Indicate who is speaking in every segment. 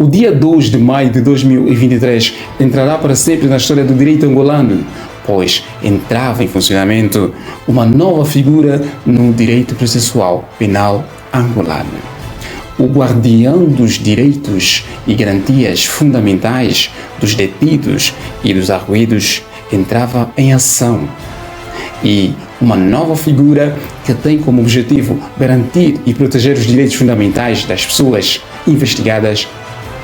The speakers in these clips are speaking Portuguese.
Speaker 1: O dia 2 de maio de 2023 entrará para sempre na história do direito angolano, pois entrava em funcionamento uma nova figura no direito processual penal angolano. O guardião dos direitos e garantias fundamentais dos detidos e dos arguidos entrava em ação. E uma nova figura que tem como objetivo garantir e proteger os direitos fundamentais das pessoas investigadas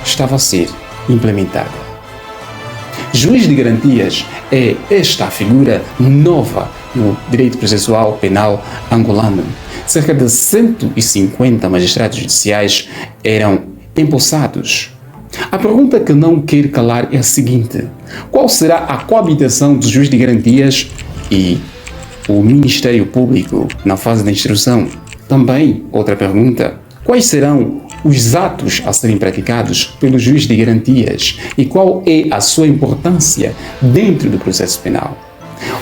Speaker 1: estava a ser implementada. Juiz de garantias é esta a figura nova no direito processual penal angolano. Cerca de 150 magistrados judiciais eram empossados. A pergunta que não quer calar é a seguinte: qual será a coabitação do juiz de garantias e o Ministério Público na fase da instrução? Também, outra pergunta: quais serão os atos a serem praticados pelo juiz de garantias e qual é a sua importância dentro do processo penal?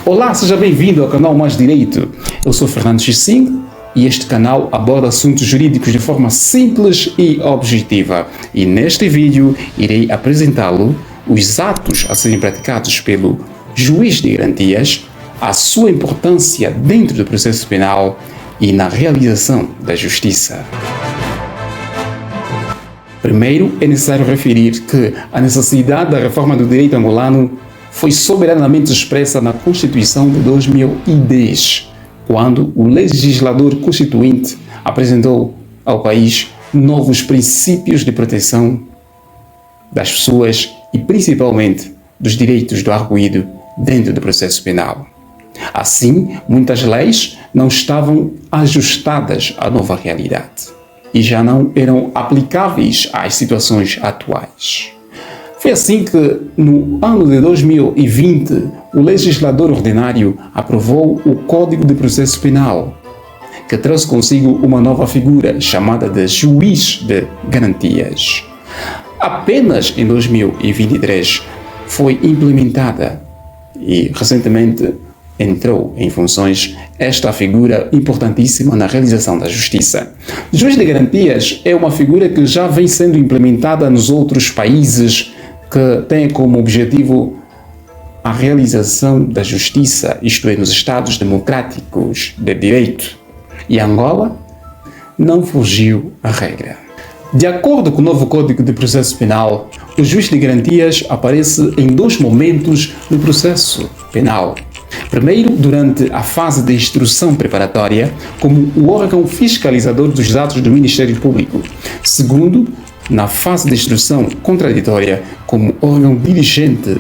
Speaker 1: Olá, seja bem-vindo ao canal Mais Direito. Eu sou Fernando Xicim e este canal aborda assuntos jurídicos de forma simples e objetiva. E neste vídeo irei apresentá-lo os atos a serem praticados pelo juiz de garantias, a sua importância dentro do processo penal e na realização da justiça. Primeiro, é necessário referir que a necessidade da reforma do direito angolano foi soberanamente expressa na Constituição de 2010, quando o legislador constituinte apresentou ao país novos princípios de proteção das pessoas e principalmente dos direitos do arguido dentro do processo penal. Assim, muitas leis não estavam ajustadas à nova realidade e já não eram aplicáveis às situações atuais. Foi assim que, no ano de 2020, o legislador ordinário aprovou o Código de Processo Penal, que trouxe consigo uma nova figura chamada de juiz de garantias. Apenas em 2023 foi implementada e, recentemente, entrou em funções esta figura importantíssima na realização da justiça. O juiz de garantias é uma figura que já vem sendo implementada nos outros países que têm como objetivo a realização da justiça, isto é, nos Estados democráticos de direito. E Angola não fugiu à regra. De acordo com o novo Código de Processo Penal, o juiz de garantias aparece em dois momentos no processo penal. Primeiro, durante a fase de instrução preparatória, como o órgão fiscalizador dos atos do Ministério Público. Segundo, na fase de instrução contraditória, como órgão dirigente,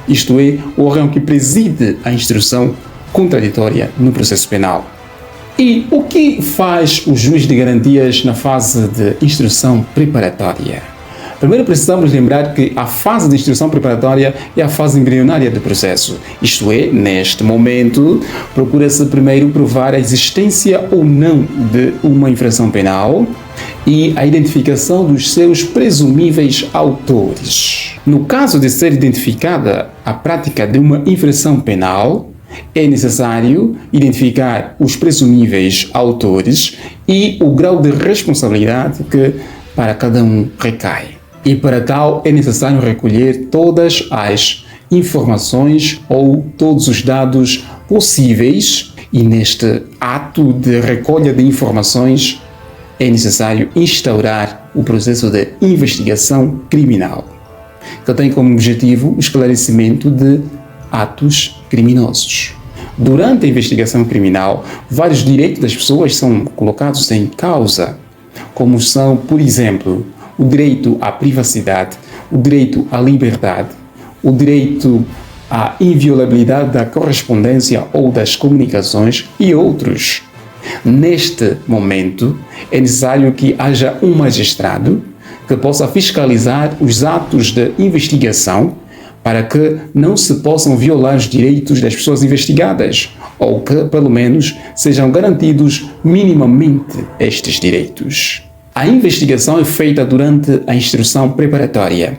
Speaker 1: isto é, o órgão que preside a instrução contraditória no processo penal. E o que faz o juiz de garantias na fase de instrução preparatória? Primeiro precisamos lembrar que a fase de instrução preparatória é a fase embrionária do processo. Isto é, neste momento, procura-se primeiro provar a existência ou não de uma infração penal e a identificação dos seus presumíveis autores. No caso de ser identificada a prática de uma infração penal, é necessário identificar os presumíveis autores e o grau de responsabilidade que para cada um recai. E para tal é necessário recolher todas as informações ou todos os dados possíveis e neste ato de recolha de informações é necessário instaurar o processo de investigação criminal, que tem como objetivo o esclarecimento de atos criminosos. Durante a investigação criminal, vários direitos das pessoas são colocados em causa, como são, por exemplo, o direito à privacidade, o direito à liberdade, o direito à inviolabilidade da correspondência ou das comunicações e outros. Neste momento, é necessário que haja um magistrado que possa fiscalizar os atos de investigação para que não se possam violar os direitos das pessoas investigadas ou que, pelo menos, sejam garantidos minimamente estes direitos. A investigação é feita durante a instrução preparatória.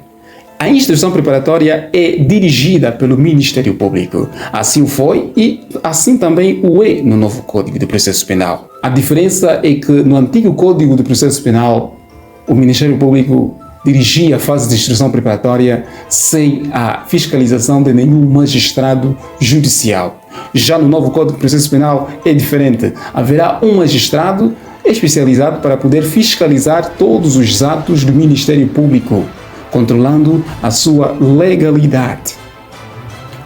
Speaker 1: A instrução preparatória é dirigida pelo Ministério Público. Assim o foi e assim também o é no novo Código de Processo Penal. A diferença é que no antigo Código de Processo Penal, o Ministério Público dirigia a fase de instrução preparatória sem a fiscalização de nenhum magistrado judicial. Já no novo Código de Processo Penal é diferente. Haverá um magistrado especializado para poder fiscalizar todos os atos do Ministério Público, controlando a sua legalidade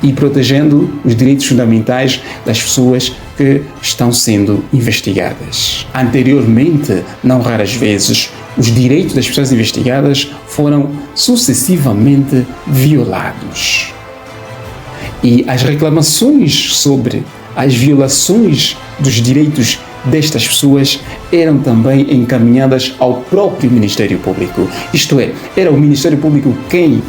Speaker 1: e protegendo os direitos fundamentais das pessoas que estão sendo investigadas. Anteriormente, não raras vezes, os direitos das pessoas investigadas foram sucessivamente violados. E as reclamações sobre as violações dos direitos destas pessoas eram também encaminhadas ao próprio Ministério Público. Isto é, era o Ministério Público quem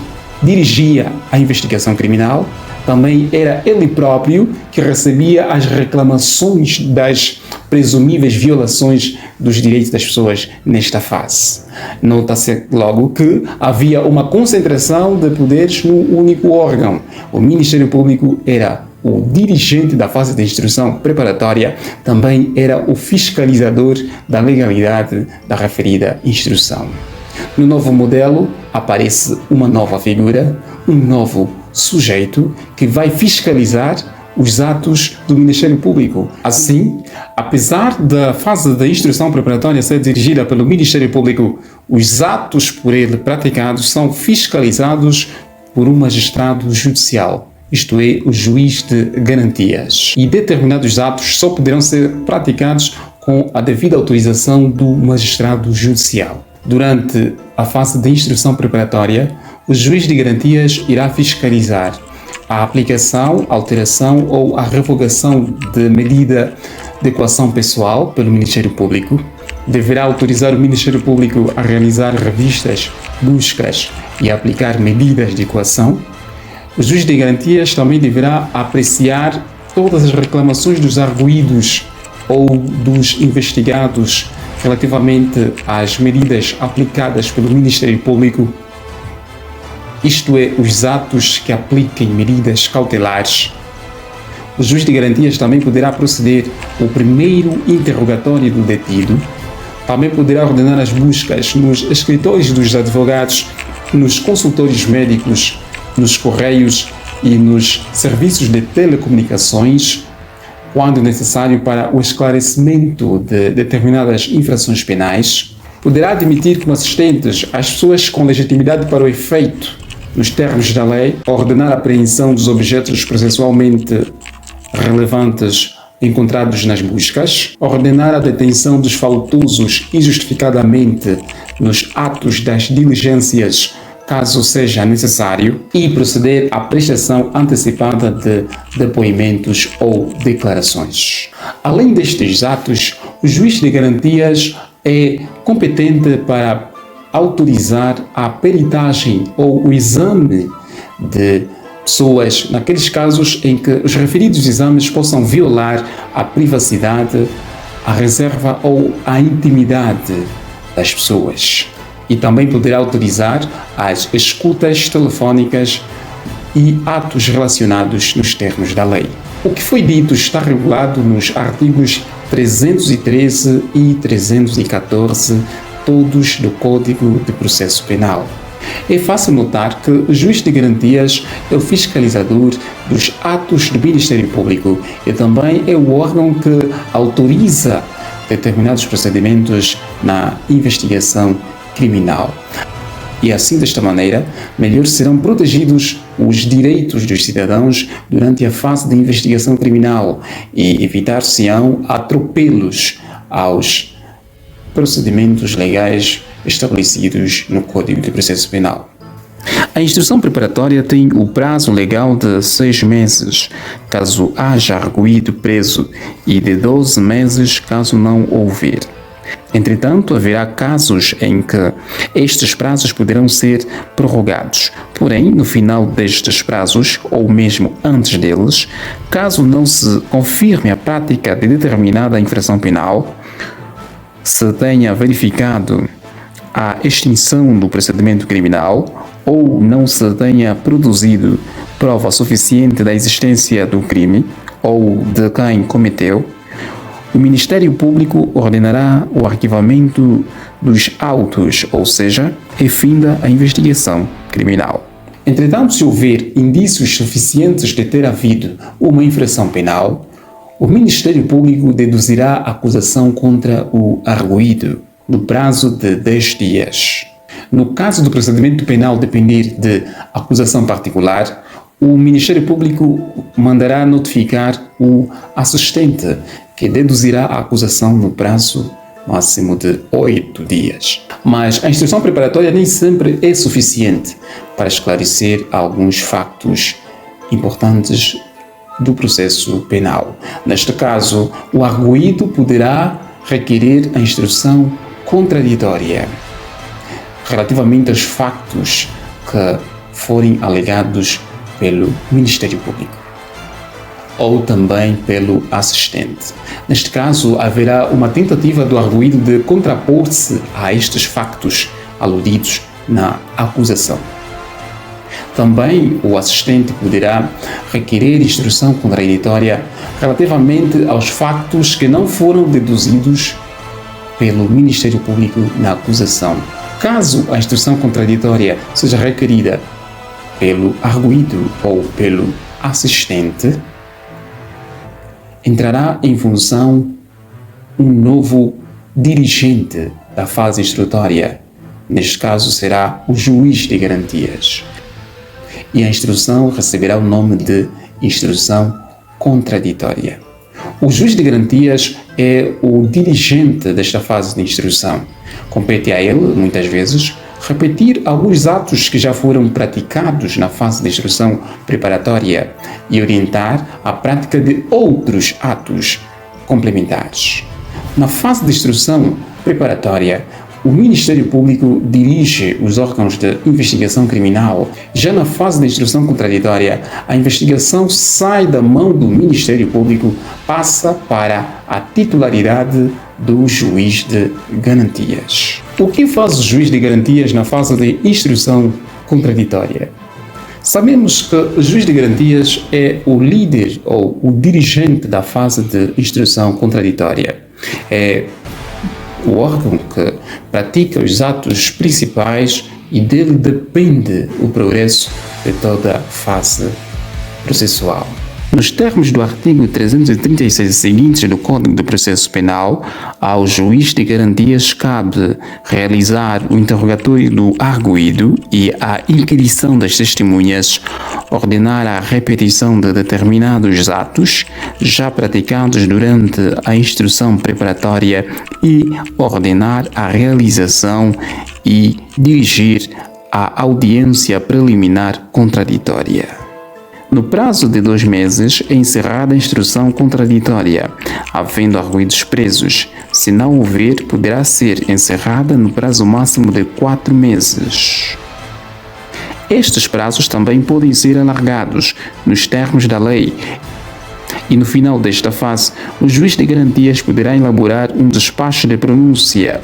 Speaker 1: dirigia a investigação criminal, também era ele próprio que recebia as reclamações das presumíveis violações dos direitos das pessoas nesta fase. Nota-se logo que havia uma concentração de poderes num único órgão. O Ministério Público era o dirigente da fase de instrução preparatória, também era o fiscalizador da legalidade da referida instrução. No novo modelo, aparece uma nova figura, um novo sujeito que vai fiscalizar os atos do Ministério Público. Assim, apesar da fase da instrução preparatória ser dirigida pelo Ministério Público, os atos por ele praticados são fiscalizados por um magistrado judicial, isto é, o juiz de garantias. E determinados atos só poderão ser praticados com a devida autorização do magistrado judicial. Durante a fase de instrução preparatória, o juiz de garantias irá fiscalizar a aplicação, alteração ou a revogação de medida de coação pessoal pelo Ministério Público. Deverá autorizar o Ministério Público a realizar revistas, buscas e aplicar medidas de coação. O juiz de garantias também deverá apreciar todas as reclamações dos arguidos ou dos investigados relativamente às medidas aplicadas pelo Ministério Público, isto é, os atos que apliquem medidas cautelares. O juiz de garantias também poderá proceder ao primeiro interrogatório do detido, também poderá ordenar as buscas nos escritórios dos advogados, nos consultórios médicos, nos correios e nos serviços de telecomunicações, quando necessário para o esclarecimento de determinadas infrações penais. Poderá admitir como assistentes as pessoas com legitimidade para o efeito, nos termos da lei, ordenar a apreensão dos objetos processualmente relevantes encontrados nas buscas, ordenar a detenção dos faltosos injustificadamente nos atos das diligências, caso seja necessário, e proceder à prestação antecipada de depoimentos ou declarações. Além destes atos, o juiz de garantias é competente para autorizar a peritagem ou o exame de pessoas naqueles casos em que os referidos exames possam violar a privacidade, a reserva ou a intimidade das pessoas. E também poderá autorizar as escutas telefónicas e atos relacionados nos termos da lei. O que foi dito está regulado nos artigos 313 e 314, todos do Código de Processo Penal. É fácil notar que o juiz de garantias é o fiscalizador dos atos do Ministério Público e também é o órgão que autoriza determinados procedimentos na investigação criminal. E assim, desta maneira, melhor serão protegidos os direitos dos cidadãos durante a fase de investigação criminal e evitar-se-ão atropelos aos procedimentos legais estabelecidos no Código de Processo Penal. A instrução preparatória tem o prazo legal de 6 meses, caso haja arguido preso, e de 12 meses, caso não houver. Entretanto, haverá casos em que estes prazos poderão ser prorrogados. Porém, no final destes prazos, ou mesmo antes deles, caso não se confirme a prática de determinada infração penal, se tenha verificado a extinção do procedimento criminal ou não se tenha produzido prova suficiente da existência do crime ou de quem cometeu, o Ministério Público ordenará o arquivamento dos autos, ou seja, refinda a investigação criminal. Entretanto, se houver indícios suficientes de ter havido uma infração penal, o Ministério Público deduzirá a acusação contra o arguido no prazo de 10 dias. No caso do procedimento penal depender de acusação particular, o Ministério Público mandará notificar o assistente, que deduzirá a acusação no prazo máximo de 8 dias. Mas a instrução preparatória nem sempre é suficiente para esclarecer alguns factos importantes do processo penal. Neste caso, o arguido poderá requerer a instrução contraditória relativamente aos factos que forem alegados pelo Ministério Público ou também pelo assistente. Neste caso, haverá uma tentativa do arguido de contrapor-se a estes factos aludidos na acusação. Também o assistente poderá requerer instrução contraditória relativamente aos factos que não foram deduzidos pelo Ministério Público na acusação. Caso a instrução contraditória seja requerida pelo arguido ou pelo assistente, entrará em função um novo dirigente da fase instrutória. Neste caso será o juiz de garantias. E a instrução receberá o nome de instrução contraditória. O juiz de garantias é o dirigente desta fase de instrução. Compete a ele, muitas vezes, repetir alguns atos que já foram praticados na fase de instrução preparatória e orientar a prática de outros atos complementares. Na fase de instrução preparatória, o Ministério Público dirige os órgãos de investigação criminal. Já na fase de instrução contraditória, a investigação sai da mão do Ministério Público, passa para a titularidade do juiz de garantias. O que faz o juiz de garantias na fase de instrução contraditória? Sabemos que o juiz de garantias é o líder ou o dirigente da fase de instrução contraditória. É o órgão que pratica os atos principais e dele depende o progresso de toda a fase processual. Nos termos do artigo 336 seguintes do Código de Processo Penal, ao juiz de garantias cabe realizar o interrogatório do arguido e a inquirição das testemunhas, ordenar a repetição de determinados atos já praticados durante a instrução preparatória e ordenar a realização e dirigir a audiência preliminar contraditória. No prazo de 2 meses é encerrada a instrução contraditória, havendo arguidos presos. Se não houver, poderá ser encerrada no prazo máximo de 4 meses. Estes prazos também podem ser alargados nos termos da lei. E no final desta fase, o juiz de garantias poderá elaborar um despacho de pronúncia.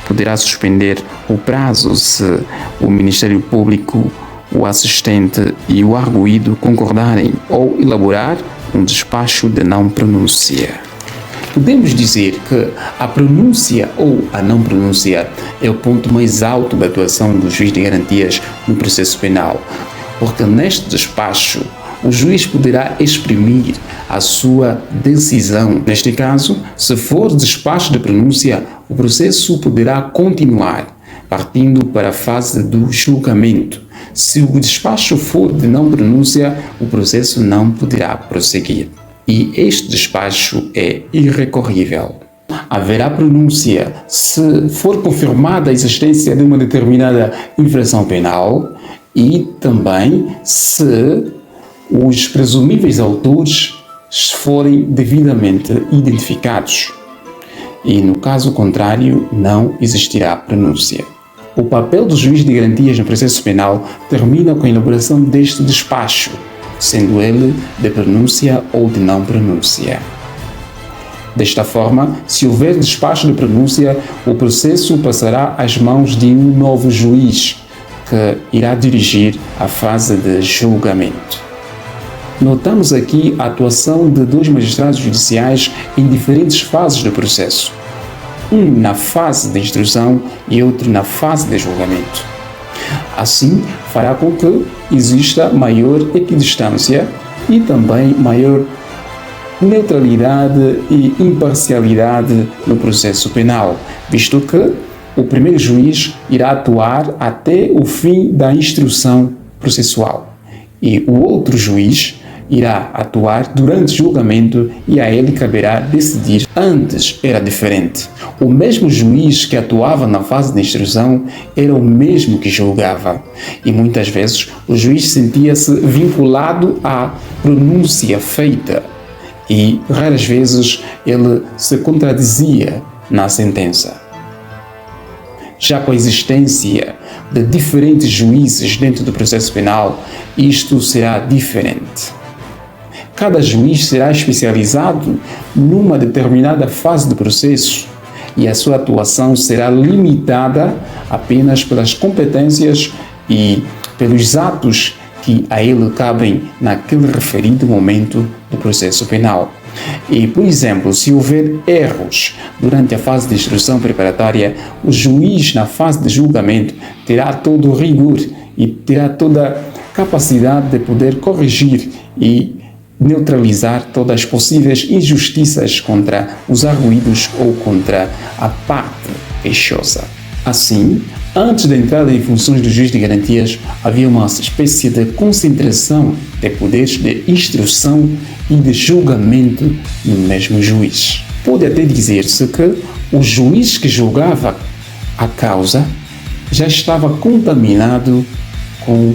Speaker 1: Poderá suspender o prazo se o Ministério Público, o assistente e o arguido concordarem ou elaborar um despacho de não pronúncia. Podemos dizer que a pronúncia ou a não pronúncia é o ponto mais alto da atuação do juiz de garantias no processo penal, porque neste despacho o juiz poderá exprimir a sua decisão. Neste caso, se for despacho de pronúncia, o processo poderá continuar, partindo para a fase do julgamento. Se o despacho for de não pronúncia, o processo não poderá prosseguir. E este despacho é irrecorrível. Haverá pronúncia se for confirmada a existência de uma determinada infração penal e também se os presumíveis autores forem devidamente identificados. E no caso contrário, não existirá pronúncia. O papel do juiz de garantias no processo penal termina com a elaboração deste despacho, sendo ele de pronúncia ou de não pronúncia. Desta forma, se houver despacho de pronúncia, o processo passará às mãos de um novo juiz, que irá dirigir a fase de julgamento. notamos aqui a atuação de dois magistrados judiciais em diferentes fases do processo. Um na fase de instrução e outro na fase de julgamento. Assim, fará com que exista maior equidistância e também maior neutralidade e imparcialidade no processo penal, visto que o primeiro juiz irá atuar até o fim da instrução processual e o outro juiz irá atuar durante o julgamento e a ele caberá decidir. Antes era diferente. O mesmo juiz que atuava na fase de instrução era o mesmo que julgava. E muitas vezes o juiz sentia-se vinculado à pronúncia feita e raras vezes ele se contradizia na sentença. Já com a existência de diferentes juízes dentro do processo penal, isto será diferente. Cada juiz será especializado numa determinada fase do processo e a sua atuação será limitada apenas pelas competências e pelos atos que a ele cabem naquele referido momento do processo penal. E, por exemplo, se houver erros durante a fase de instrução preparatória, o juiz na fase de julgamento terá todo o rigor e terá toda a capacidade de poder corrigir e neutralizar todas as possíveis injustiças contra os arguidos ou contra a parte queixosa. Assim, antes da entrada em funções do juiz de garantias, havia uma espécie de concentração de poderes de instrução e de julgamento no mesmo juiz. Pode até dizer-se que o juiz que julgava a causa já estava contaminado com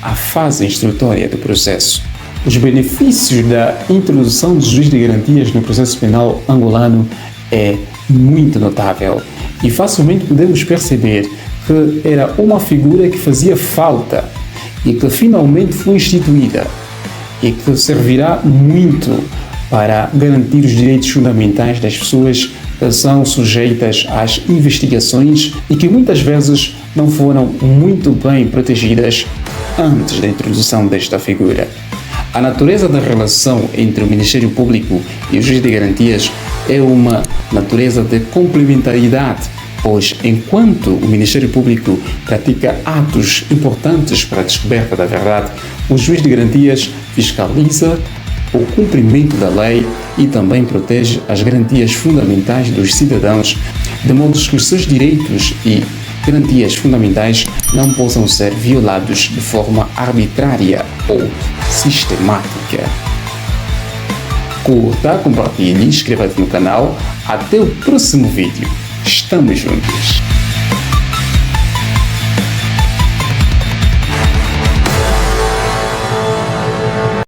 Speaker 1: a fase instrutória do processo. Os benefícios da introdução do juiz de garantias no processo penal angolano é muito notável e facilmente podemos perceber que era uma figura que fazia falta e que finalmente foi instituída e que servirá muito para garantir os direitos fundamentais das pessoas que são sujeitas às investigações e que muitas vezes não foram muito bem protegidas antes da introdução desta figura. A natureza da relação entre o Ministério Público e o juiz de garantias é uma natureza de complementaridade, pois enquanto o Ministério Público pratica atos importantes para a descoberta da verdade, o juiz de garantias fiscaliza o cumprimento da lei e também protege as garantias fundamentais dos cidadãos, de modo que os seus direitos e garantias fundamentais não possam ser violados de forma arbitrária ou sistemática. Curta, compartilhe, inscreva-te no canal. Até o próximo vídeo. Estamos juntos!